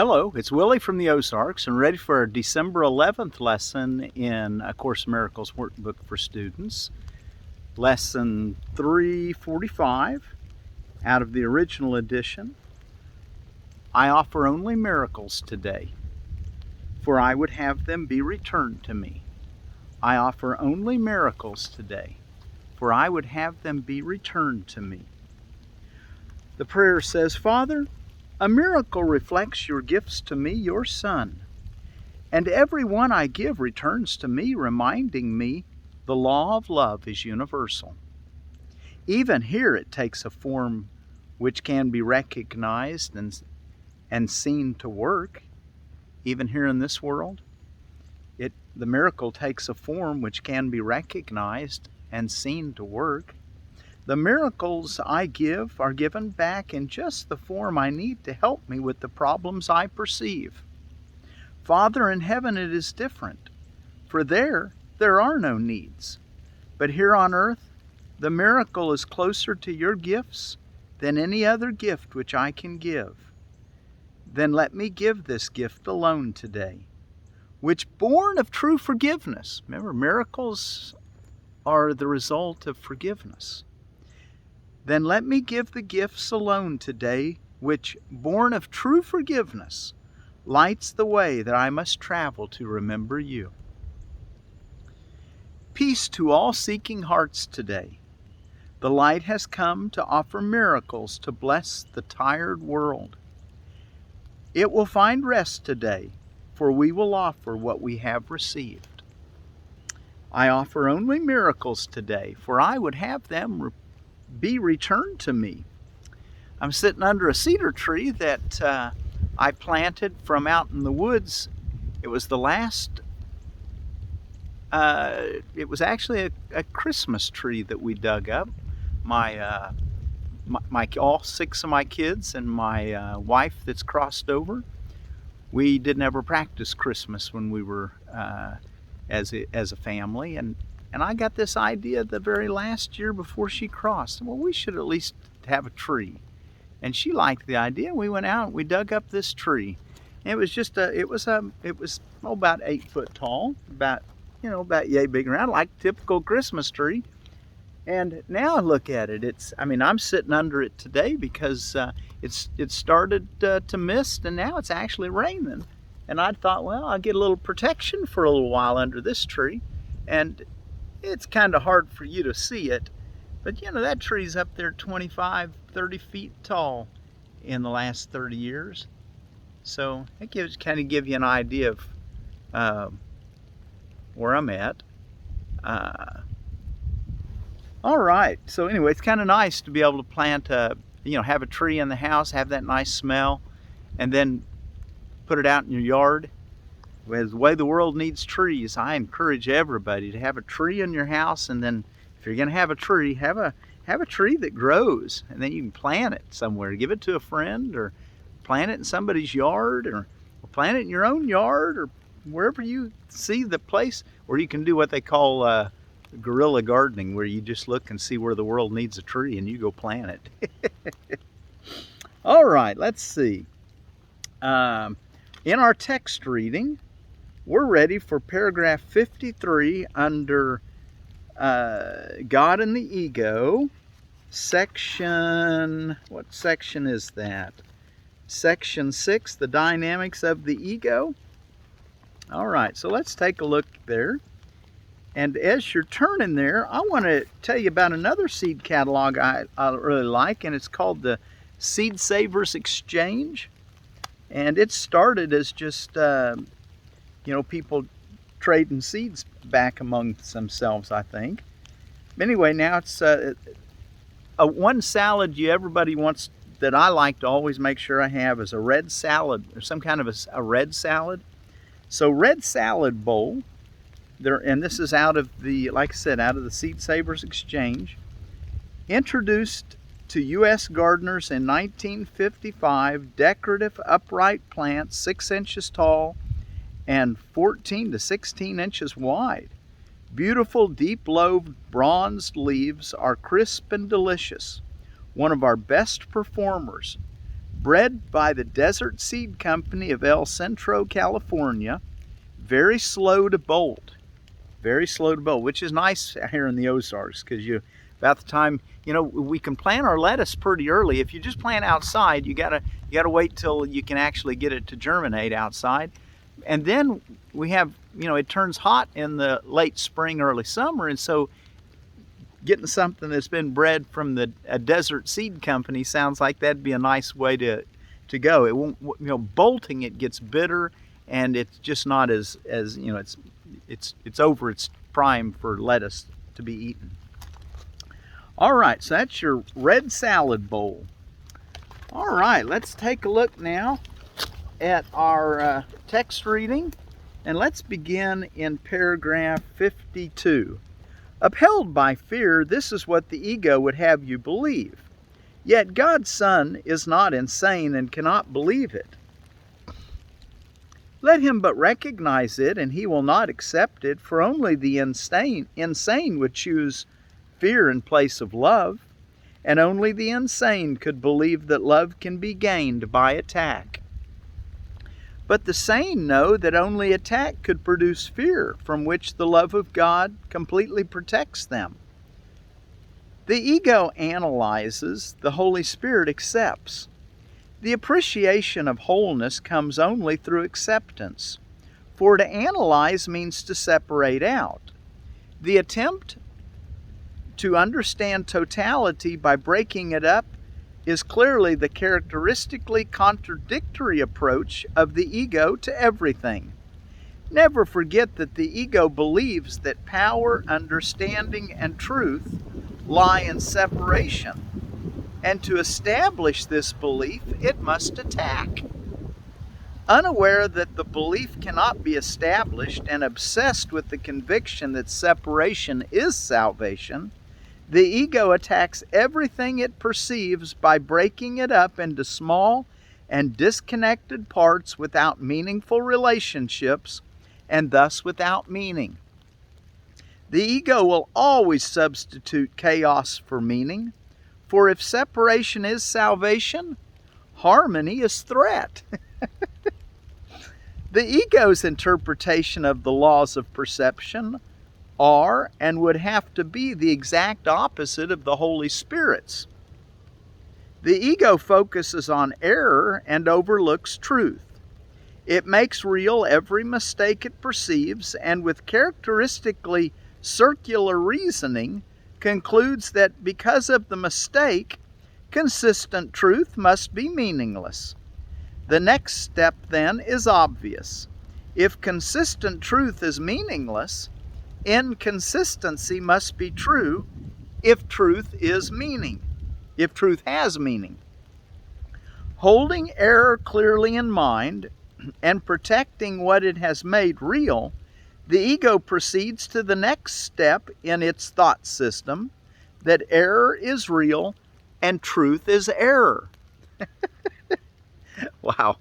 Hello, it's Willie from the Ozarks and ready for our December 11th lesson in A Course in Miracles Workbook for Students. Lesson 345 out of the original edition. I offer only miracles today, for I would have them be returned to me. I offer only miracles today, for I would have them be returned to me. The prayer says, Father, a miracle reflects your gifts to me, your Son, and every one I give returns to me, reminding me the law of love is universal. Even here it takes a form which can be recognized and seen to work. Even here in this world, the miracle takes a form which can be recognized and seen to work. The miracles I give are given back in just the form I need to help me with the problems I perceive. Father, in heaven it is different, for there are no needs. But here on earth, the miracle is closer to your gifts than any other gift which I can give. Then let me give this gift alone today, which born of true forgiveness. Remember, miracles are the result of forgiveness. Then let me give the gifts alone today, which, born of true forgiveness, lights the way that I must travel to remember you. Peace to all seeking hearts today. The light has come to offer miracles to bless the tired world. It will find rest today, for we will offer what we have received. I offer only miracles today, for I would have them be returned to me. I'm sitting under a cedar tree that I planted from out in the woods. It was the last, it was actually a Christmas tree that we dug up. All 6 of my kids and my wife that's crossed over, we didn't ever practice Christmas when we were as a family, and I got this idea the very last year before she crossed. Well, we should at least have a tree. And she liked the idea. We went out and we dug up this tree. And it was just it was about 8 foot tall, about yay big around, like a typical Christmas tree. And now look at it. I'm sitting under it today because it started to mist, and now it's actually raining. And I thought, well, I'll get a little protection for a little while under this tree. And it's kind of hard for you to see it, but that tree's up there 25, 30 feet tall in the last 30 years. So it kind of give you an idea of where I'm at. All right, so anyway, it's kind of nice to be able to plant have a tree in the house, have that nice smell, and then put it out in your yard. With the way the world needs trees, I encourage everybody to have a tree in your house, and then if you're going to have a tree, have a tree that grows, and then you can plant it somewhere. Give it to a friend, or plant it in somebody's yard, or plant it in your own yard, or wherever you see the place. Or you can do what they call guerrilla gardening, where you just look and see where the world needs a tree and you go plant it. All right, let's see. In our text reading, we're ready for paragraph 53 under God and the Ego, section, what section is that? Section 6, the dynamics of the ego. All right, so let's take a look there. And as you're turning there, I want to tell you about another seed catalog I really like, and it's called the Seed Savers Exchange. And it started as just people trading seeds back amongst themselves, I think. Anyway, now it's one salad everybody wants that I like to always make sure I have is a red salad, or some kind of a red salad. So red salad bowl there, and this is out of the, like I said, out of the Seed Savers Exchange, introduced to U.S. gardeners in 1955, decorative upright plants 6 inches tall and 14 to 16 inches wide. Beautiful, deep-lobed, bronzed leaves are crisp and delicious. One of our best performers. bred by the Desert Seed Company of El Centro, California. Very slow to bolt. Very slow to bolt, which is nice here in the Ozarks, because about the time, we can plant our lettuce pretty early. If you just plant outside, you gotta wait till you can actually get it to germinate outside. And then we have, it turns hot in the late spring, early summer, and so getting something that's been bred from a Desert Seed Company sounds like that'd be a nice way to go. It won't, bolting it gets bitter, and it's just not as it's over its prime for lettuce to be eaten. All right, so that's your red salad bowl. All right, let's take a look now at our text reading, and let's begin in paragraph 52. Upheld by fear, this is what the ego would have you believe. Yet God's Son is not insane and cannot believe it. Let him but recognize it, and he will not accept it, for only the insane would choose fear in place of love, and only the insane could believe that love can be gained by attack. But the sane know that only attack could produce fear, from which the love of God completely protects them. The ego analyzes, the Holy Spirit accepts. The appreciation of wholeness comes only through acceptance, for to analyze means to separate out. The attempt to understand totality by breaking it up is clearly the characteristically contradictory approach of the ego to everything. Never forget that the ego believes that power, understanding, and truth lie in separation, and to establish this belief, it must attack. Unaware that the belief cannot be established and obsessed with the conviction that separation is salvation, the ego attacks everything it perceives by breaking it up into small and disconnected parts without meaningful relationships, and thus without meaning. The ego will always substitute chaos for meaning, for if separation is salvation, harmony is threat. The ego's interpretation of the laws of perception are and would have to be the exact opposite of the Holy Spirit's. The ego focuses on error and overlooks truth. It makes real every mistake it perceives, and with characteristically circular reasoning concludes that because of the mistake, consistent truth must be meaningless. The next step then is obvious. If consistent truth is meaningless, inconsistency must be true if truth has meaning. Holding error clearly in mind and protecting what it has made real, the ego proceeds to the next step in its thought system, that error is real and truth is error. Wow.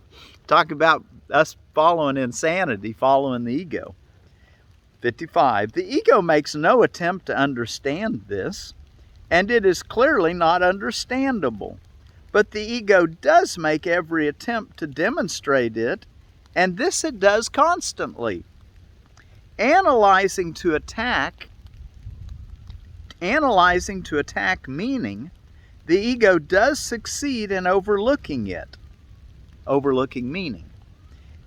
Talk about us following insanity, following the ego. 55. The ego makes no attempt to understand this, and it is clearly not understandable. But the ego does make every attempt to demonstrate it, and this it does constantly. Analyzing to attack meaning, the ego does succeed in overlooking meaning,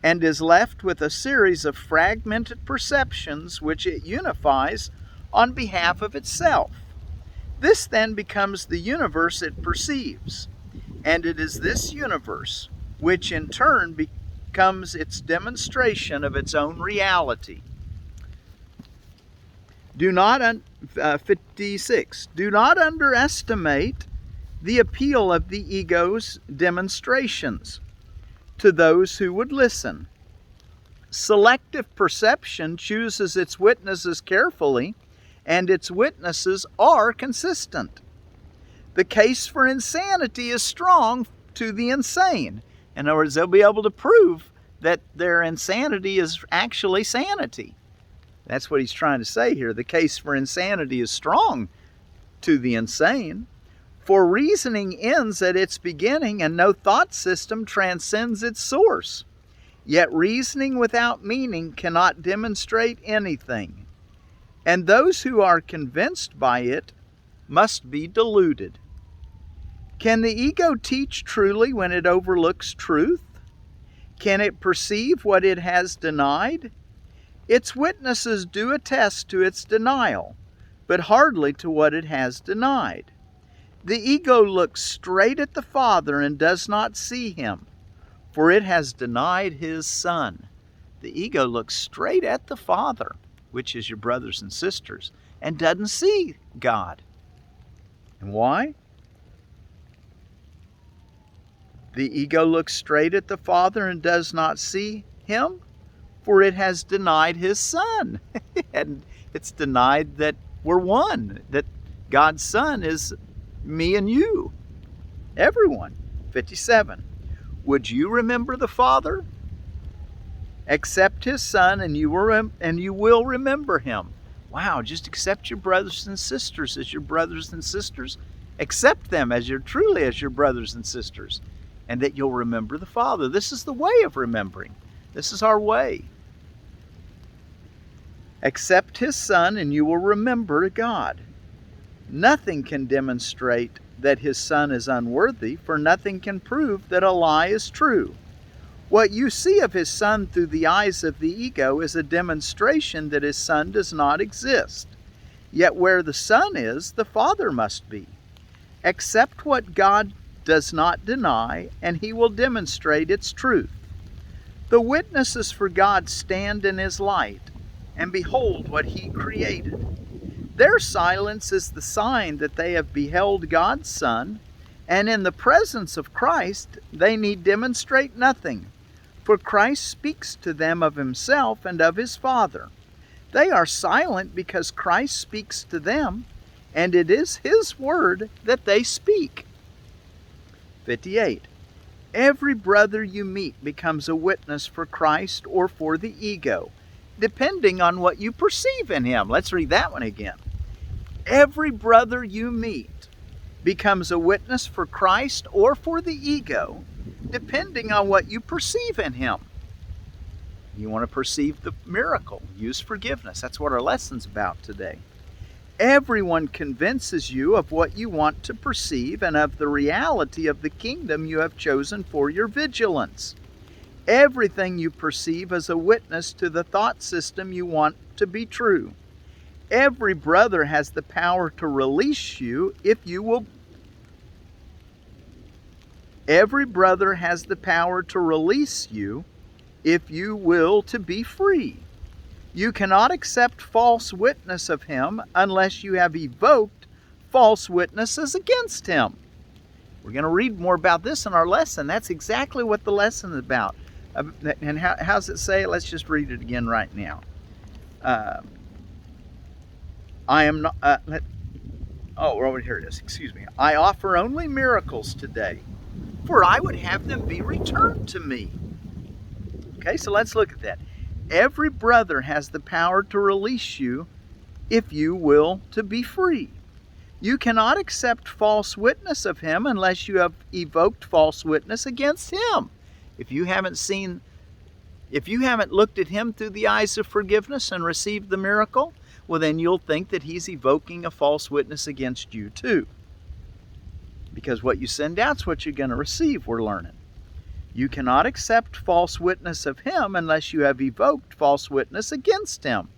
and is left with a series of fragmented perceptions which it unifies on behalf of itself. This then becomes the universe it perceives, and it is this universe which in turn becomes its demonstration of its own reality. 56. Do not underestimate the appeal of the ego's demonstrations to those who would listen. Selective perception chooses its witnesses carefully, and its witnesses are consistent. The case for insanity is strong to the insane. In other words, they'll be able to prove that their insanity is actually sanity. That's what he's trying to say here. The case for insanity is strong to the insane, For reasoning ends at its beginning, and no thought system transcends its source. Yet reasoning without meaning cannot demonstrate anything, and those who are convinced by it must be deluded. Can the ego teach truly when it overlooks truth? Can it perceive what it has denied? Its witnesses do attest to its denial, but hardly to what it has denied. The ego looks straight at the Father and does not see him, for it has denied his Son. The ego looks straight at the Father, which is your brothers and sisters, and doesn't see God. And why? The ego looks straight at the Father and does not see him, for it has denied his Son. And it's denied that we're one, that God's Son is me and you, everyone. 57. Would you remember the Father? Accept his Son and you will remember him. Wow, just accept your brothers and sisters as your brothers and sisters. Accept them as your brothers and sisters, and that you'll remember the Father. This is the way of remembering. This is our way. Accept his Son and you will remember God. Nothing can demonstrate that his Son is unworthy, for nothing can prove that a lie is true. What you see of his Son through the eyes of the ego is a demonstration that his Son does not exist. Yet where the Son is, the Father must be. Accept what God does not deny, and he will demonstrate its truth. The witnesses for God stand in his light, and behold what he created. Their silence is the sign that they have beheld God's Son, and in the presence of Christ they need demonstrate nothing, for Christ speaks to them of himself and of his Father. They are silent because Christ speaks to them, and it is his word that they speak. 58. Every brother you meet becomes a witness for Christ or for the ego, depending on what you perceive in him. Let's read that one again. Every brother you meet becomes a witness for Christ or for the ego, depending on what you perceive in him. You want to perceive the miracle, use forgiveness. That's what our lesson's about today. Everyone convinces you of what you want to perceive and of the reality of the kingdom you have chosen for your vigilance. Everything you perceive is a witness to the thought system you want to be true. Every brother has the power to release you if you will. Every brother has the power to release you if you will to be free. You cannot accept false witness of him unless you have evoked false witnesses against him. We're going to read more about this in our lesson. That's exactly what the lesson is about. And how does it say it? Let's just read it again right now. I am not. Here it is. Excuse me. I offer only miracles today, for I would have them be returned to me. Okay, so let's look at that. Every brother has the power to release you if you will to be free. You cannot accept false witness of him unless you have evoked false witness against him. If you haven't looked at him through the eyes of forgiveness and received the miracle, well, then you'll think that he's evoking a false witness against you too. Because what you send out's what you're going to receive, we're learning. You cannot accept false witness of him unless you have evoked false witness against him.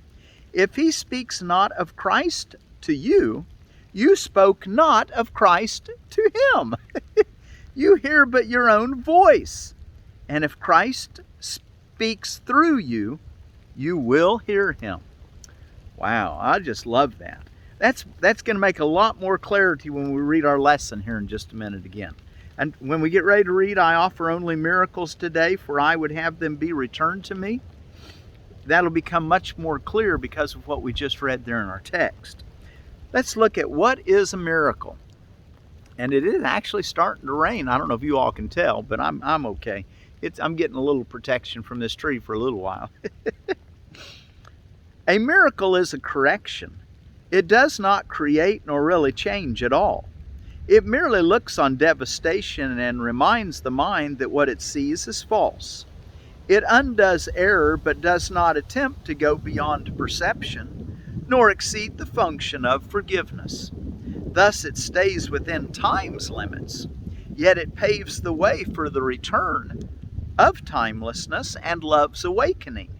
If he speaks not of Christ to you, you spoke not of Christ to him. You hear but your own voice. And if Christ speaks through you, you will hear him. Wow, I just love that. That's going to make a lot more clarity when we read our lesson here in just a minute again. And when we get ready to read, I offer only miracles today, for I would have them be returned to me. That'll become much more clear because of what we just read there in our text. Let's look at what is a miracle. And it is actually starting to rain. I don't know if you all can tell, but I'm okay. I'm getting a little protection from this tree for a little while. A miracle is a correction. It does not create nor really change at all. It merely looks on devastation and reminds the mind that what it sees is false. It undoes error but does not attempt to go beyond perception, nor exceed the function of forgiveness. Thus it stays within time's limits, yet it paves the way for the return of timelessness and love's awakening.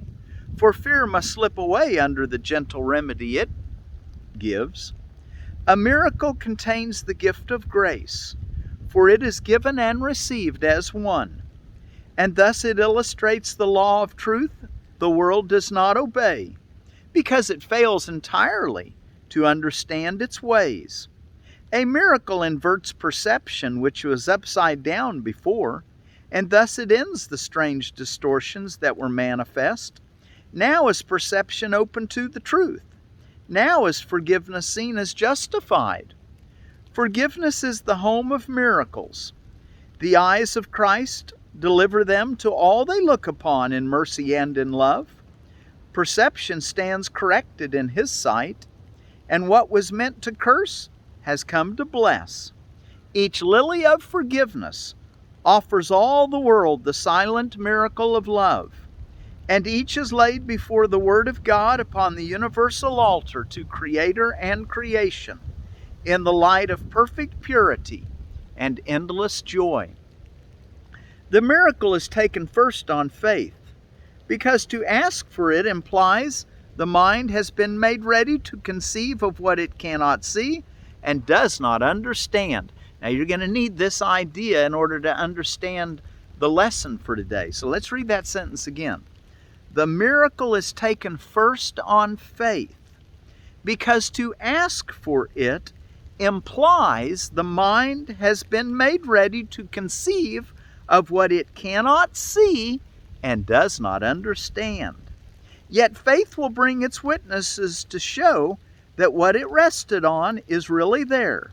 For fear must slip away under the gentle remedy it gives. A miracle contains the gift of grace, for it is given and received as one. And thus it illustrates the law of truth the world does not obey, because it fails entirely to understand its ways. A miracle inverts perception which was upside down before, and thus it ends the strange distortions that were manifest. Now is perception open to the truth. Now is forgiveness seen as justified. Forgiveness is the home of miracles. The eyes of Christ deliver them to all they look upon in mercy and in love. Perception stands corrected in His sight, and what was meant to curse has come to bless. Each lily of forgiveness offers all the world the silent miracle of love, and each is laid before the Word of God upon the universal altar to Creator and creation, in the light of perfect purity and endless joy. The miracle is taken first on faith, because to ask for it implies the mind has been made ready to conceive of what it cannot see and does not understand. Now you're going to need this idea in order to understand the lesson for today. So let's read that sentence again. The miracle is taken first on faith, because to ask for it implies the mind has been made ready to conceive of what it cannot see and does not understand. Yet faith will bring its witnesses to show that what it rested on is really there,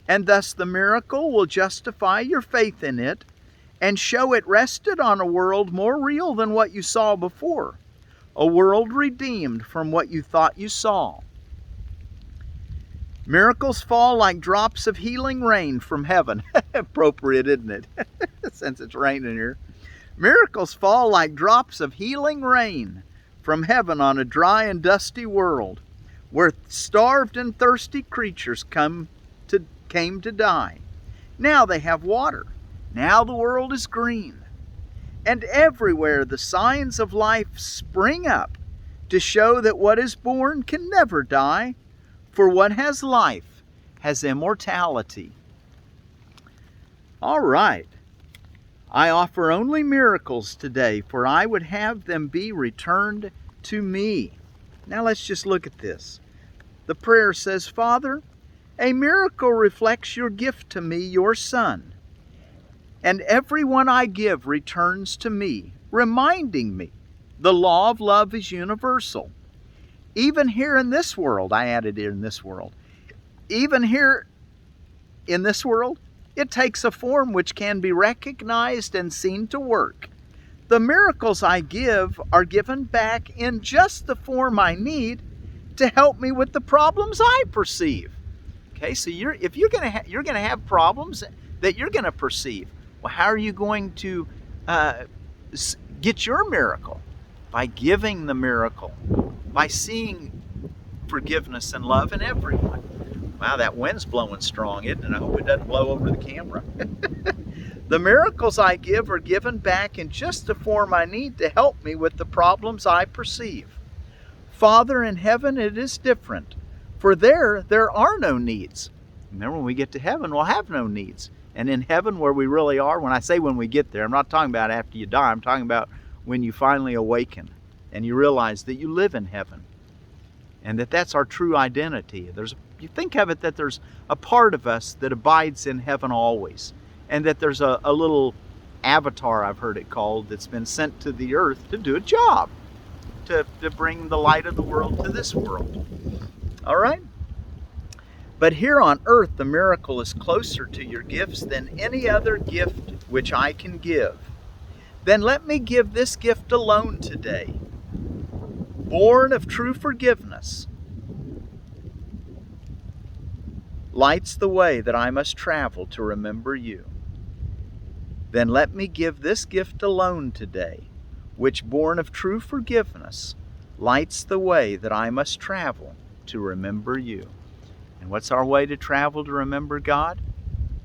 and thus the miracle will justify your faith in it and show it rested on a world more real than what you saw before, a world redeemed from what you thought you saw. Miracles fall like drops of healing rain from heaven. Appropriate, isn't it? Since it's raining here. Miracles fall like drops of healing rain from heaven on a dry and dusty world, where starved and thirsty creatures came to die. Now they have water. Now the world is green. And everywhere the signs of life spring up to show that what is born can never die, for what has life has immortality. All right. I offer only miracles today, for I would have them be returned to me. Now let's just look at this. The prayer says, Father, a miracle reflects your gift to me, your Son. And every one I give returns to me, reminding me the law of love is universal. Even here in this world, I added in this world, even here in this world, it takes a form which can be recognized and seen to work. The miracles I give are given back in just the form I need to help me with the problems I perceive. Okay, so you're going to have problems that you're going to perceive. Well, how are you going to get your miracle? By giving the miracle, by seeing forgiveness and love in everyone. Wow, that wind's blowing strong, isn't it? I hope it doesn't blow over the camera. The miracles I give are given back in just the form I need to help me with the problems I perceive. Father, in heaven it is different, for there are no needs. Remember, when we get to heaven, we'll have no needs. And in heaven, where we really are, when I say when we get there, I'm not talking about after you die. I'm talking about when you finally awaken and you realize that you live in heaven and that that's our true identity. You think of it that there's a part of us that abides in heaven always, and that there's a little avatar, I've heard it called, that's been sent to the earth to do a job, to bring the light of the world to this world. All right? But here on earth, the miracle is closer to your gifts than any other gift which I can give. Then let me give this gift alone today, born of true forgiveness. lights the way that I must travel to remember you. Then let me give this gift alone today, which, born of true forgiveness, lights the way that I must travel to remember you. And what's our way to travel to remember God?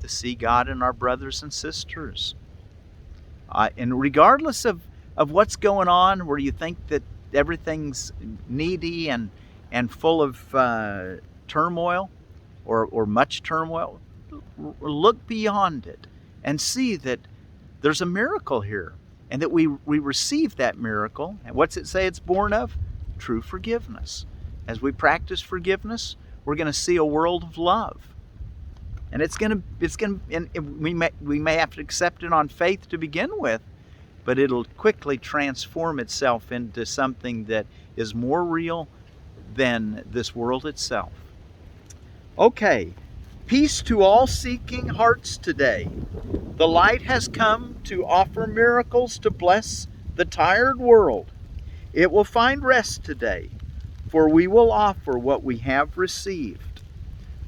To see God in our brothers and sisters. And regardless of what's going on, where you think that everything's needy and full of turmoil or much turmoil, look beyond it and see that there's a miracle here, and that we receive that miracle. And what's it say it's born of? True forgiveness. As we practice forgiveness, we're going to see a world of love. And we may have to accept it on faith to begin with, but it'll quickly transform itself into something that is more real than this world itself. Okay, peace to all seeking hearts today. The light has come to offer miracles to bless the tired world. It will find rest today, for we will offer what we have received.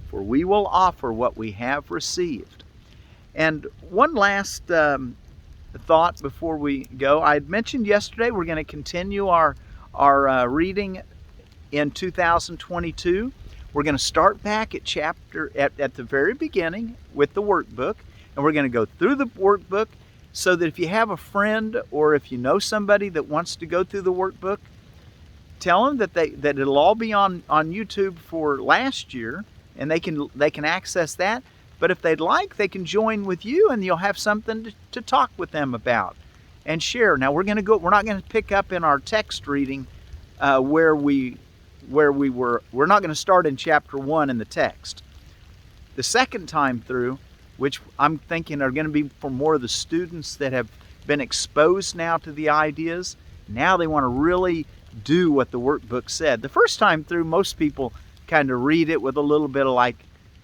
For we will offer what we have received. And one last thought before we go. I had mentioned yesterday we're going to continue our reading in 2022. We're going to start back at the very beginning with the workbook, and we're going to go through the workbook so that if you have a friend or if you know somebody that wants to go through the workbook, tell them that it'll all be on YouTube for last year, and they can access that. But if they'd like, they can join with you, and you'll have something to talk with them about and share. Now we're not going to pick up in our text reading where we were. We're not going to start in chapter 1 in the text. The second time through, which I'm thinking are going to be for more of the students that have been exposed now to the ideas. Now they want to really do what the workbook said. The first time through, most people kind of read it with a little bit of like,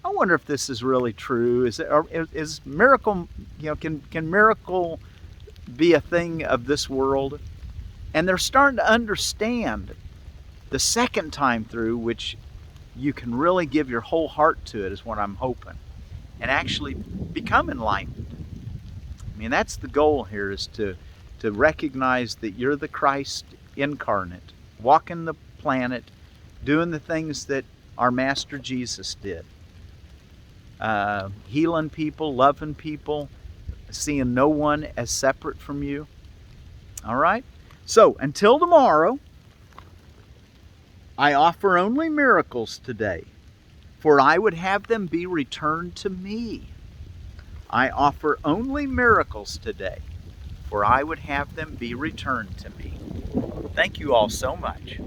I wonder if this is really true. Is miracle, can miracle be a thing of this world? And they're starting to understand the second time through, which you can really give your whole heart to it, is what I'm hoping, and actually become enlightened. I mean, that's the goal here, is to recognize that you're the Christ incarnate, walking the planet, doing the things that our Master Jesus did. Healing people, loving people, seeing no one as separate from you. All right? So, until tomorrow, I offer only miracles today, for I would have them be returned to me. I offer only miracles today, for I would have them be returned to me. Thank you all so much.